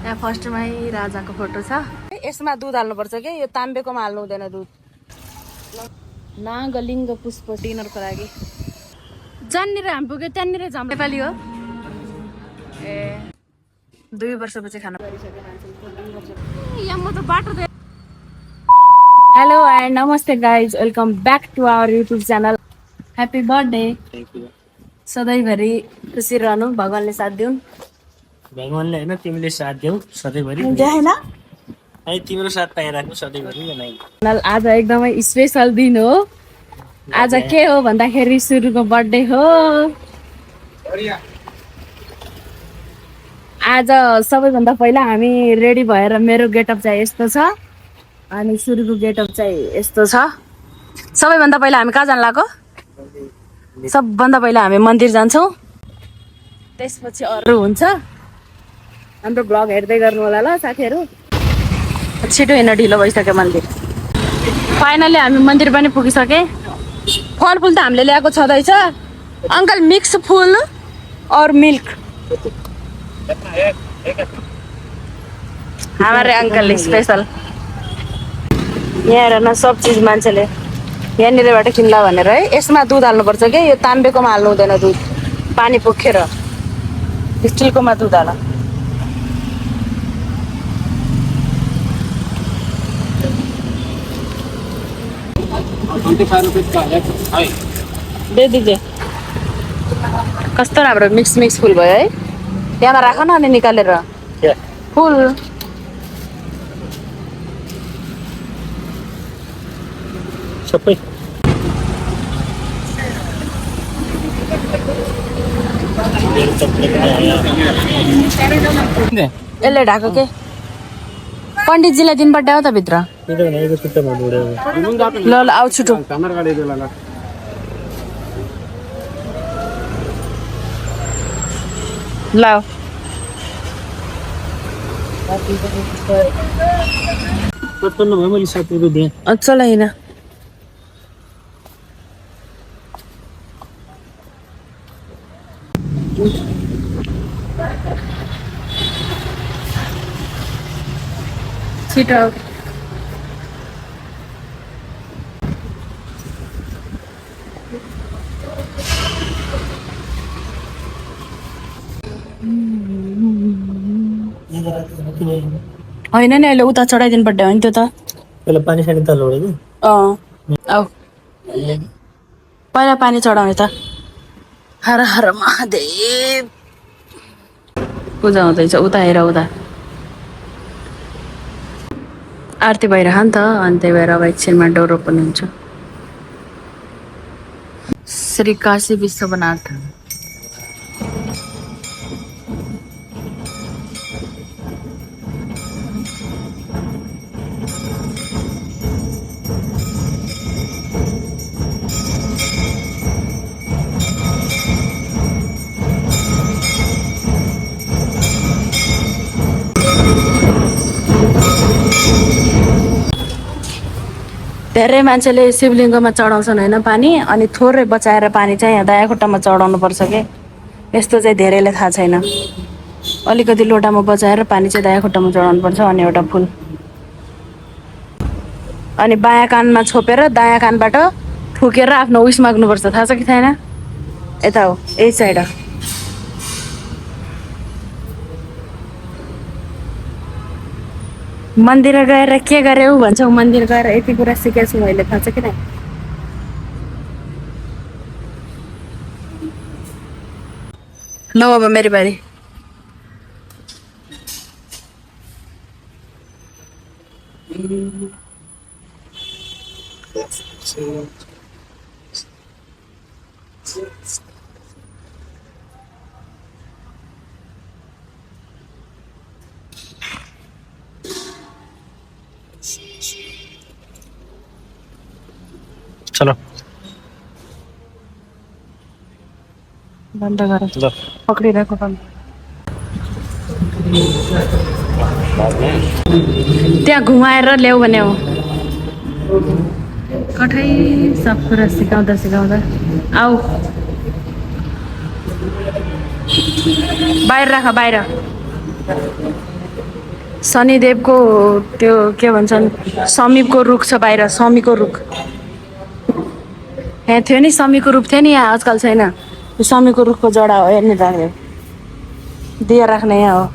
यहाँ फर्स्टमै राजाको फोटो छ। यसमा दुध हाल्नुपर्छ कि यो ताम्बेकोमा हाल्नु हुँदैन दुध। नागलिङ्ग पुष्प डिनरको लागि जहाँनिर हामी पुग्यो त्यहाँनिर जाम नेपाली हो। ए 2 वर्षपछि खाना परिसक्यो मान्छे। यहाँ म त बाटो हेलो एन्ड नमस्ते guys, welcome back to our YouTube channel. Happy birthday. सधैँभरि खुसी रहनु, भगवान्ले साथ दिउन्। भगवान्ले होइन तिमीले साथ देऊ सधैँभरि। होइन तिम्रो साथ पाइरहेको सधैँभरि। आज एकदमै स्पेसल दिन हो। आज के हो भन्दाखेरि सुरुको बर्थडे हो। आज सबैभन्दा पहिला हामी रेडी भएर मेरो गेटअप चाहिँ यस्तो छ अनि सुरुको गेटअप चाहिँ यस्तो छ। सबैभन्दा पहिला हामी कहाँ जान लाग्यो? सबभन्दा पहिला हामी मन्दिर जान्छौँ, त्यसपछि अरू हुन्छ। हाम्रो ब्लग हेर्दै गर्नु होला ल साथीहरू। छिटो हिँड्न ढिलो भइसक्यो मन्दिर। फाइनली हामी मन्दिर पनि पुगिसके। फलफुल त हामीले ल्याएको छँदैछ। अङ्कल मिक्स फुल और मिल्क। हमारे अङ्कल स्पेसल। यहाँ हेर न, सब चिज मान्छेले यहाँनिरबाट किन्ला भनेर है। यसमा दुध हाल्नुपर्छ कि यो ताम्बेकोमा हाल्नु हुँदैन दुध। पानी पोखेर स्टिलकोमा दुध हाल। दे दिजे। कस्तो राम्रो मिक्स मिक्स फुल भयो है। त्यहाँमा राख न अनि निकालेर फुल। सबै यसले ढाको के पण्डितजीलाई दिनुपर्ने हो त भित्र। ल ल आऊ छिटो। ल चल हिँड। छिटो होइन नि, अहिले उता चढाइदिनु पर्ने हो नि त्यो त। पहिला पानी सानी तल कि आऊ पहिला पानी चढाउने त। हर हर महादेव। पूजा हुँदैछ उता हेर, उता आरती भइरह नि त। अनि त्यही भएर अब एकछिनमा डोरो पनि हुन्छ। श्री काशी विश्वनाथ। धेरै मान्छेले शिवलिङ्गमा चढाउँछन् होइन पानी, अनि थोरै बचाएर पानी चाहिँ यहाँ दायाँ खुट्टामा चढाउनु पर्छ कि। यस्तो चाहिँ धेरैले थाहा छैन। अलिकति लोटामा बचाएर पानी चाहिँ दायाँ खुट्टामा चढाउनु पर्छ। अनि एउटा फुल अनि बायाँ कानमा छोपेर दायाँ कानबाट ठुकेर आफ्नो उइस माग्नुपर्छ। थाहा छ कि छैन? यता हो, यही साइड। मन्दिर गएर के गर्यौ भन्छौ? मन्दिर गएर यति कुरा सिकेको छु मैले, थाहा छ कि नै? ल अब मेरी बारी। चलो बन्द गर, पक्रिरहेको काम। त्यहाँ घुमाएर ल्याऊ भने हो। कठै सब कुरा सिकाउँदा सिकाउँदा आऊ। बाहिर राख, बाहिर। शनिदेवको त्यो के भन्छन् समीपको रुख छ बाहिर समीको रुख यहाँ थियो नि समीको रुख थियो नि यहाँ आजकल छैन त्यो समीको रुखको जडा हो हेर्ने राख्यो दिया राख्ने यहाँ हो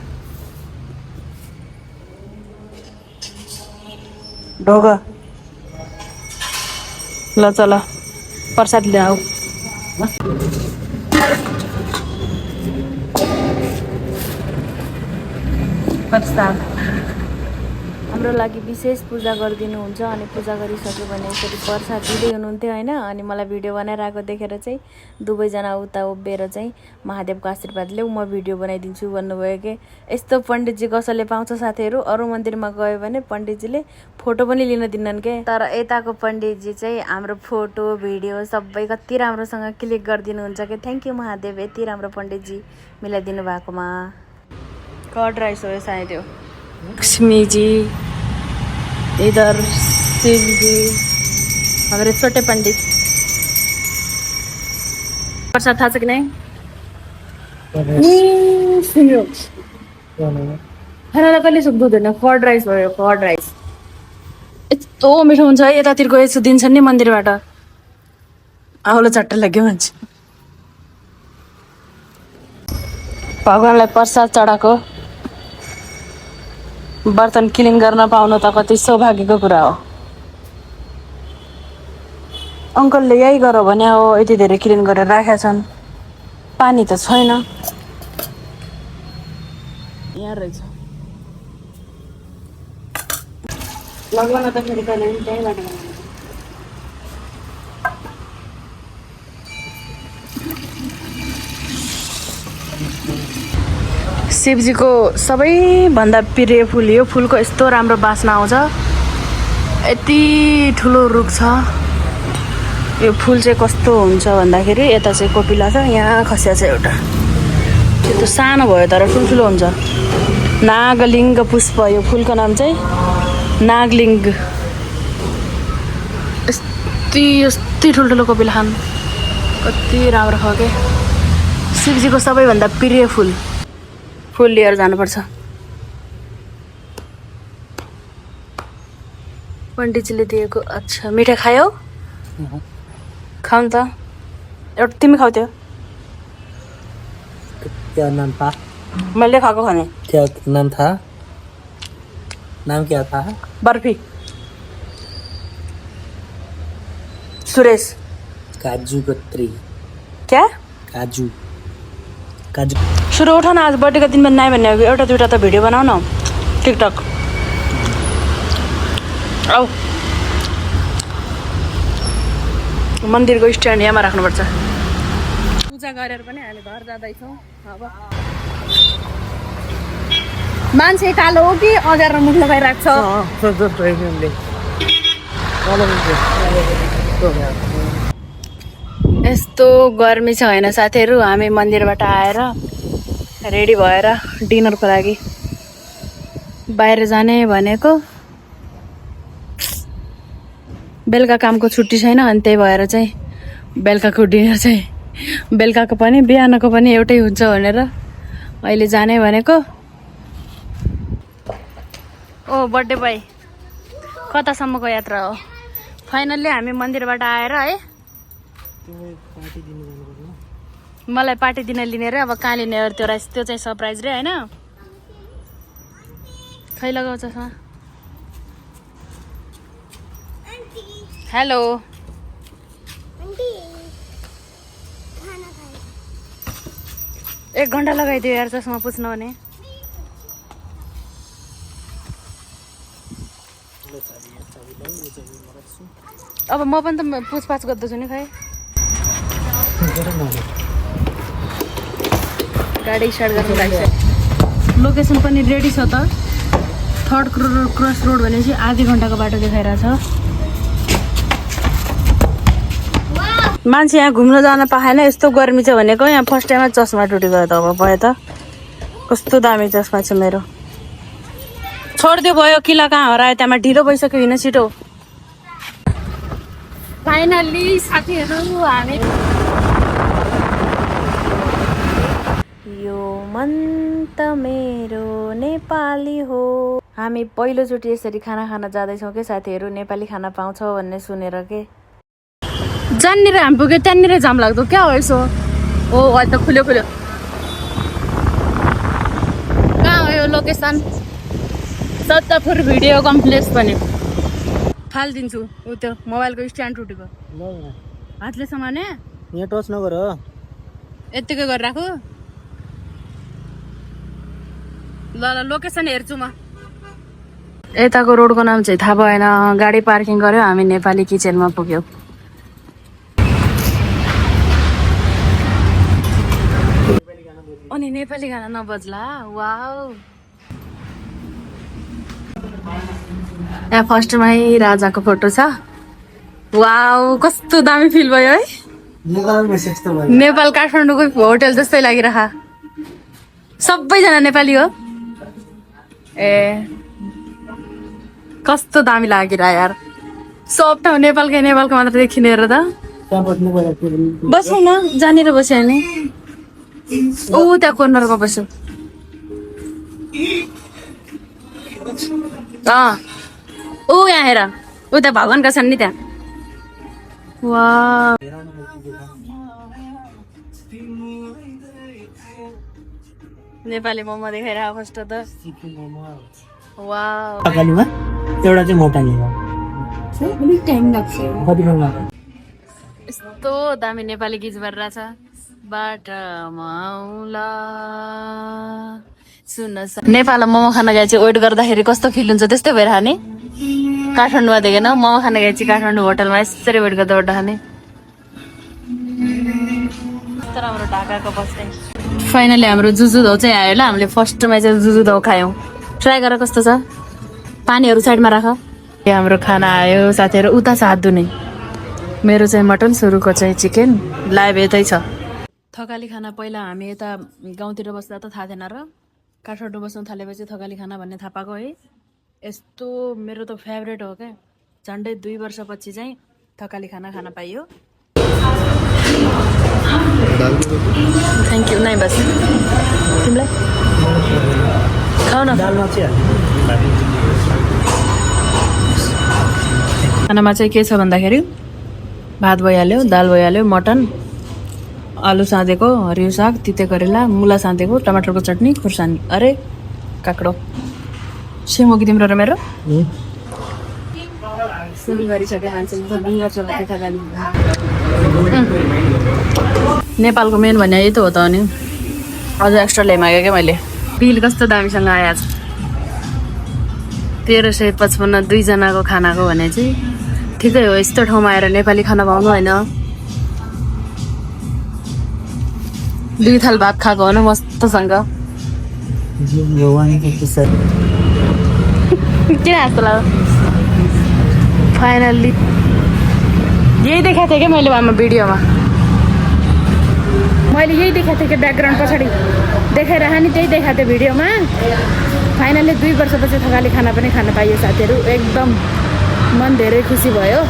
ढोग ल चल प्रसाद ल्याऊ प्रसाद हाम्रो लागि विशेष पूजा गरिदिनुहुन्छ अनि पूजा गरिसक्यो भने यसरी प्रसाद दिँदै हुनुहुन्थ्यो होइन अनि मलाई भिडियो बनाइरहेको देखेर चाहिँ दुवैजना उता उभिएर चाहिँ महादेवको आशीर्वाद ल्याऊ म भिडियो बनाइदिन्छु भन्नुभयो कि यस्तो पण्डितजी कसैले पाउँछ साथीहरू अरू मन्दिरमा गयो भने पण्डितजीले फोटो पनि लिन दिन्नन् के तर यताको पण्डितजी चाहिँ हाम्रो फोटो भिडियो सबै कति राम्रोसँग क्लिक गरिदिनुहुन्छ कि थ्याङ्क यू महादेव यति राम्रो पण्डितजी मिलाइदिनु भएकोमा कर्ड राइस हो यो सायद त्यो लक्ष्मी जी इधर शिव जी हमारे छोटे पंडित प्रसाद था कि नहीं सुन्यो खानालाई कहिले सक्दो हुँदैन कर्ड राइस भयो कर्ड राइस यस्तो मिठो हुन्छ है यतातिर गएछु दिन्छन् नि मन्दिरबाट आउलो चट्टा लाग्यो मान्छे भगवानलाई प्रसाद चढाएको बर्तन क्लिन गर्न पाउनु त कति सौभाग्यको कुरा हो अङ्कलले यही गर भने हो यति धेरै क्लिन गरेर राखेका छन् पानी त छैन यहाँ रहेछ लगभग त फेरि कहिले त्यहीँबाट शिवजीको सबैभन्दा प्रिय फुल यो फुलको यस्तो राम्रो बास्ना आउँछ यति ठुलो रुख छ यो फुल चाहिँ कस्तो हुन्छ भन्दाखेरि यता चाहिँ कोपिला छ यहाँ खसिया छ एउटा त्यो त सानो भयो तर ठुल्ठुलो हुन्छ नागलिङ्ग पुष्प यो फुलको नाम चाहिँ नागलिङ्ग यति ठुल्ठुलो कोपिला खान कति राम्रो खायो के शिवजीको सबैभन्दा प्रिय फुल फुल लिएर जानुपर्छ पण्डितजीले दिएको अच्छा मिठाई खायो खाऊ त एउटा तिमी खाऊ त्यो क्या नाम था मैले खाएको खाने क्या नाम था नाम क्या था बर्फी सुरेश काजू कतरी क्या काजू काजू सुरु उठ न आज बर्थडेको दिनमा नआयो भने एउटा दुइटा त भिडियो बनाऊ न टिकटक आऊ मन्दिरको स्ट्यान्ड यहाँमा राख्नुपर्छ पूजा गरेर पनि हामी घर जाँदैछौँ अब मान्छे कालो हो कि अँध्यारो मुख लगाइरहेको छ यस्तो गर्मी छ होइन साथीहरू हामी मन्दिरबाट आएर रेडी भएर डिनरको लागि बाहिर जाने भनेको बेलुका कामको छुट्टी छैन अनि त्यही भएर चाहिँ बेलुकाको डिनर चाहिँ बेलुकाको पनि बिहानको पनि एउटै हुन्छ भनेर अहिले जाने भनेको ओ बर्थडे बोय कतासम्मको यात्रा हो फाइनल्ली हामी मन्दिरबाट आएर है मलाई पार्टी दिन लिने रे अब कहाँ लिने त्यो राइस त्यो चाहिँ सरप्राइज रे होइन खै लगाउँछ हेलो एक घन्टा लगाइदियो यार चस्मा पुछ्नु भने अब म पनि त पुछपाछ गर्दैछु नि खै गाडी स्टार्ट गर्नु लाग्छ लोकेसन पनि रेडी छ त थर्ड क्रस रोड भनेपछि आधी घन्टाको बाटो देखाइरहेछ मान्छे यहाँ घुम्न जान पाएन यस्तो गर्मी छ भनेको यहाँ फर्स्ट टाइममा चस्मा टुटी गयो त अब भयो त कस्तो दामी चस्मा छ मेरो छोडिदियो भयो किला कहाँ हरायो त्यहाँमा ढिलो भइसक्यो हिँड छिटो फाइनल्ली साथीहरू हामी यो मन त मेरो नेपाली हो। हामी पहिलोचोटि यसरी खाना खान जाँदैछौँ के साथीहरू, नेपाली खाना पाउँछ भन्ने सुनेर के। जहाँनिर हामी पुग्यो त्यहाँनिर जाम लाग्दो क्या हो यसो। ओ अहिले त खुल्यो खुल्यो। कहाँ हो यो लोकेसन? सत्तापुर भिडियो कम्प्लेक्स पनि फालिदिन्छु। ऊ त्यो मोबाइलको स्ट्यान्ड टुटेको हातले समाने। यहाँ टच नगर यत्तिकै गरेर राखु। ल ल लोकेसन हेर्छु म। यताको रोडको नाम चाहिँ थाहा भएन। गाडी पार्किङ गर्यो, हामी नेपाली किचनमा पुग्यौँ। अनि नेपाली गाना नबज्ला। वाउ, यहाँ फर्स्टमै राजाको फोटो छ। वाउ कस्तो दामी फिल भयो है। नेपाल काठमाडौँको होटल जस्तै लागिरह। सबैजना नेपाली हो। ए कस्तो दामी लागिरह यार। सब ठाउँ नेपालको मात्र देखिने र त। बसौँ न, जहाँनिर बस्यो नि। ऊ त्यहाँ कर्नरमा बस्यो। ऊ यहाँ हेर, ऊ त्यहाँ भगवान्का छन् नि त्यहाँ। वाह नेपाली मोमो देखाइरह फर्स्ट त। वाह एउटा चाहिँ मोटा यस्तो दामी नेपाली गीत बजिरहेछ। बाटामा आउला सुन। नेपालमा मोमो खान गए चाहिँ वेट गर्दाखेरि कस्तो फिल हुन्छ त्यस्तै भइरह नि। काठमाडौँमा देखेन, मोमो खान गए चाहिँ काठमाडौँ होटलमा यसरी वेट गर्दा खाने। कस्तो राम्रो ढाकाको बस्ने। फाइनली हाम्रो जुजु दाउ चाहिँ आयो ल। हामीले फर्स्टमा चाहिँ जुजु दाउ खायौँ। ट्राई गरेर कस्तो छ। पानीहरू साइडमा राख। हाम्रो खाना आयो साथीहरू। उता छ हात धुने। मेरो चाहिँ मटन, सुरुको चाहिँ चिकन। लाइभ यतै छ। थकाली खाना पहिला हामी यता गाउँतिर बस्दा त थाहा थिएन र। काठमाडौँ बस्नु थालेपछि थकाली खाना भन्ने थाहा पाएको है। यस्तो मेरो त फेभरेट हो क्या। झन्डै 2 वर्षपछि चाहिँ थकाली खाना खान पाइयो। Thank you. नै बस तिमीलाई खाऊ न। खानामा चाहिँ के छ भन्दाखेरि भात भइहाल्यो, दाल भइहाल्यो, मटन, आलु साँधेको, हरियो साग, तिते करेला, मुला साँधेको, टमाटरको चटनी, खुर्सानी। अरे काक्रो सेम हो कि तिम्रो र मेरो? नेपालको मेन भने यही त हो त। अनि अझ एक्स्ट्रा ल्याइमागेँ क्या मैले। बिल कस्तो दामीसँग आयो आज। 1355 2जनाको खानाको भने चाहिँ ठिकै हो। यस्तो ठाउँमा आएर नेपाली खाना पाउनु होइन। 2 थाल भात खाएको हो न मस्तसँग। किन जस्तो लाग्यो? फाइनल्ली यही देखाएको थिएँ क्या मैले आमा भिडियोमा। मैले यही देखाएको थिएँ कि ब्याकग्राउन्ड पछाडि देखाइरह नि, त्यही देखाएको थिएँ भिडियोमा। फाइनल्ली 2 वर्षपछि थकाली खाना पनि खान पाइयो साथीहरू। एकदम मन धेरै खुसी भयो।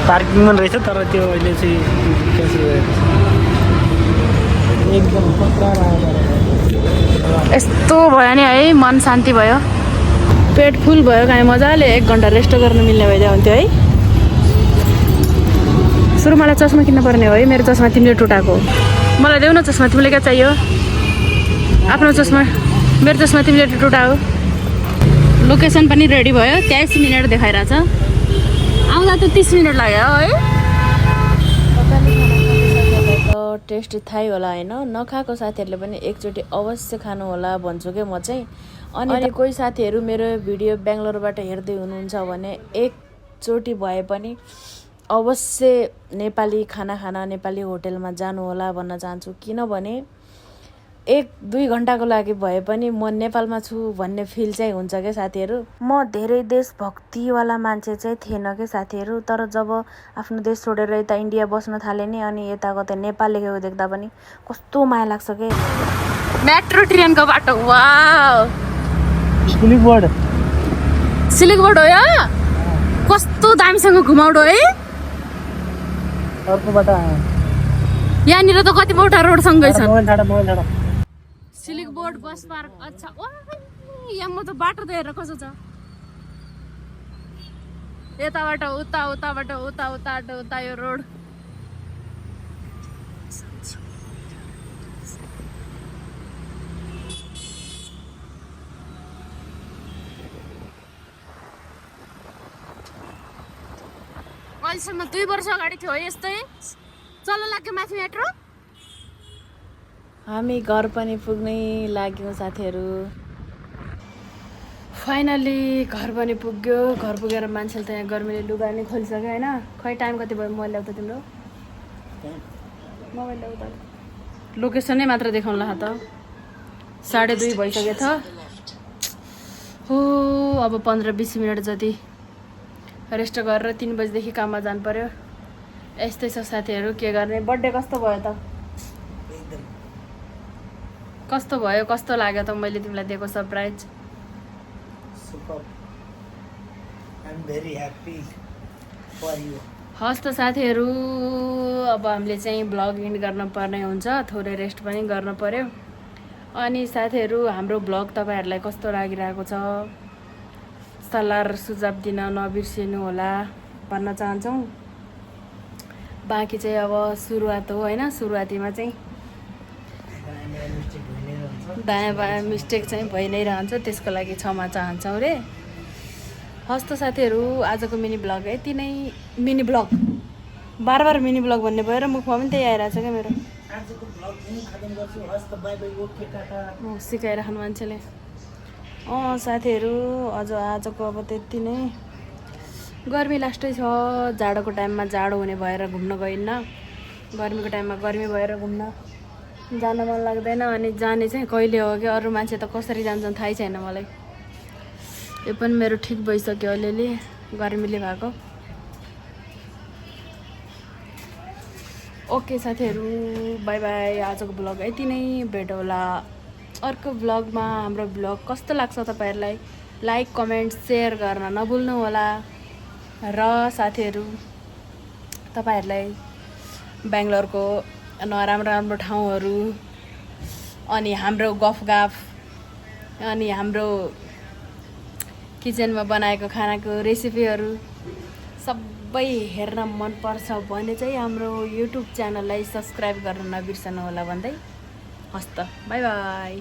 पार्किङ मन रहेछ तर त्यो अहिले चाहिँ एकदम यस्तो भयो नि है, मन शान्ति भयो। पेट फुल भयो। कहीँ मजाले 1 घन्टा रेस्ट गर्न मिल्ने भइदियो हुन्थ्यो है। सुरु मलाई चस्मा किन्न पर्ने हो है। मेरो चस्मा तिमीले टुटाएको। मलाई देऊ न चस्मा। तिमीले क्या चाहियो? आफ्नो चस्मा। मेरो चस्मा तिमीले टुटायो। लोकेसन पनि रेडी भयो। 23 मिनट देखाइरहेछ। आउँदा त 30 मिनट लाग्यो है। टेस्टी थाहै होला होइन। नखाएको साथीहरूले पनि एकचोटि अवश्य खानु होला भन्छु क्या म चाहिँ। अनि कोही साथीहरू मेरो भिडियो बेङ्गलोरबाट हेर्दै हुनुहुन्छ भने एकचोटि भए पनि अवश्य नेपाली खाना खान नेपाली होटलमा जानु होला भन्न चाहन्छु। किनभने 1-2 घन्टाको लागि भए पनि म नेपालमा छु भन्ने फिल चाहिँ हुन्छ क्या साथीहरू। म धेरै देशभक्तिवाला मान्छे चाहिँ थिएन क्या साथीहरू। तर जब आफ्नो देश छोडेर यता इन्डिया बस्न थालेँ नि, अनि यताको त नेपाल लेखेको देख्दा पनि कस्तो माया लाग्छ क्या। मेट्रो ट्रेनको बाटो। वाउ सिलिगुडी हो यहाँ। कस्तो दामीसँग घुमाउडो है। यहाँनिर त कतिवटा रोड सँगै छन्। Siliguri bus park. अच्छा यहाँ म त बाटो त हेरेर कसो छ यताबाट उता उताबाट उता उताबाट उता यो रोड अहिलेसम्म 2 वर्ष अगाडि थियो यस्तै चल्न लाग्यो माथि मेट्रो हामी घर पनि पुग्नै लाग्यौँ साथीहरू फाइनली घर पनि पुग्यो घर पुगेर मान्छेले त यहाँ गर्मीले लुगा नि खोलिसक्यो होइन खै टाइम कति भयो मोबाइल ल्याउ त तिम्रो मोबाइल ल्याउ त लोकेसनै मात्र देखाउनु ला त 2:30 भइसकेको छ हो अब 15-20 मिनट जति रेस्ट गरेर 3 बजीदेखि काममा जानु पर्यो यस्तै छ साथीहरू के गर्ने बर्थडे कस्तो भयो त कस्तो भयो कस्तो लाग्यो त मैले तिमीलाई दिएको surprise super I am very happy for you हस् त साथीहरू अब हामीले चाहिँ ब्लग एन्ड गर्न पर्ने हुन्छ थोरै रेस्ट पनि गर्न पर्यो अनि साथीहरू हाम्रो ब्लग तपाईहरुलाई कस्तो लागिरहेको छ सल्लाह सुझाव दिन नबिर्सिनु होला भन्न चाहन्छौँ बाँकी चाहिँ अब सुरुवात हो हैन सुरुवातीमा चाहिँ दायाँ बायाँ मिस्टेक चाहिँ भइ नै रहन्छ त्यसको लागि क्षमा चाहन्छौँ रे हस् त साथीहरू आजको मिनी ब्लग यति नै मिनी ब्लग बार मिनी ब्लग भन्ने भयो र मुखमा पनि त्यही आइरहेछ क्या मेरो आजको ब्लग पनि खतम गर्छु हस् त बाइ बाइ ओके टाटा सिकाइराख्नु मान्छेले साथीहरू अझ आजको अब त्यति नै गर्मी लास्टै छ जाडोको टाइममा जाडो हुने भएर घुम्न गइन्न गर्मीको टाइममा गर्मी भएर घुम्न जान मन लाग्दैन अनि जाने चाहिँ कहिले हो कि अरू मान्छे त कसरी जान्छन् थाहै छैन मलाई यो पनि मेरो ठिक भइसक्यो अलिअलि गर्मीले भएको ओके साथीहरू बाई बाई आजको ब्लग यति नै भेट होला अर्को ब्लगमा हाम्रो ब्लग कस्तो लाग्छ तपाईहरुलाई लाइक कमेन्ट शेयर गर्न नभुल्नु होला र साथीहरू तपाईहरुलाई बेंगलोरको नराम्रो राम्रो ठाउँहरू अनि हाम्रो गफगाफ अनि हाम्रो किचनमा बनाएको खानाको रेसिपीहरू सबै हेर्न मन पर्छ भने चाहिँ हाम्रो युट्युब च्यानललाई सब्स्क्राइब गर्न नबिर्सनु होला भन्दै हस्त बाइ बाइ